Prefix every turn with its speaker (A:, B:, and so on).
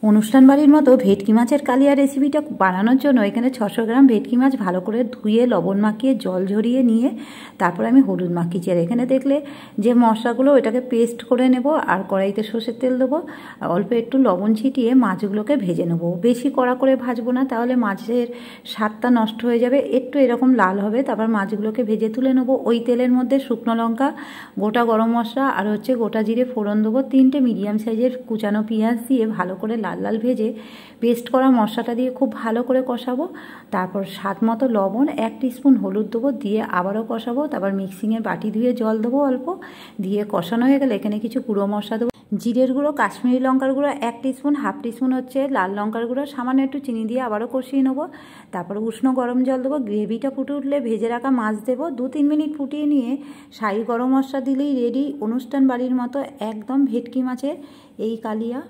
A: অনুষ্ঠান বাড়ির মতো ভেটকি মাছের কালিয়া রেসিপিটা বানানোর জন্য এখানে 600 গ্রাম ভেটকি মাছ ভালো করে ধুয়ে লবণ মাখিয়ে জল ঝরিয়ে নিয়ে তারপর আমি হলুদ মাখিয়েছি। আর এখানে দেখলে যে মশলাগুলো ওইটাকে পেস্ট করে নেব, আর কড়াইতে সর্ষের তেল দেবো, অল্প একটু লবণ ছিটিয়ে মাছগুলোকে ভেজে নেব। বেশি কড়া করে ভাজবো না, তাহলে মাছের স্বাদটা নষ্ট হয়ে যাবে। একটু এরকম লাল হবে, তারপর মাছগুলোকে ভেজে তুলে নেব। ওই তেলের মধ্যে শুকনো লঙ্কা, গোটা গরম মশলা আর গোটা জিরে ফোড়ন দেবো। 3টে মিডিয়াম সাইজের কুচানো পেঁয়াজ দিয়ে ভালো করে লাল লাল ভেজে পেস্ট করা মশলাটা দিয়ে খুব ভালো করে কষাবো। তারপর স্বাদ মতো লবণ, 1 টিস্পুন হলুদ দেবো, দিয়ে আবারও কষাবো। তারপর মিক্সিংয়ের বাটি ধুয়ে জল দেবো অল্প, দিয়ে কষানো হয়ে গেলে এখানে কিছু গুঁড়ো মশলা দেবো। জিরের গুঁড়ো, কাশ্মীরি লঙ্কার গুঁড়ো 1 টিস্পুন, 1/2 টিস্পুন লাল লঙ্কার গুঁড়ো, সামান্য একটু চিনি দিয়ে আবারও কষিয়ে নেবো। তারপর উষ্ণ গরম জল দেবো। গ্রেভিটা ফুটে উঠলে ভেজে রাখা মাছ দেবো। 2-3 মিনিট ফুটিয়ে নিয়ে শাহি গরম মশলা দিলেই রেডি অনুষ্ঠান বাড়ির মতো একদম ভেটকি মাছের এই কালিয়া।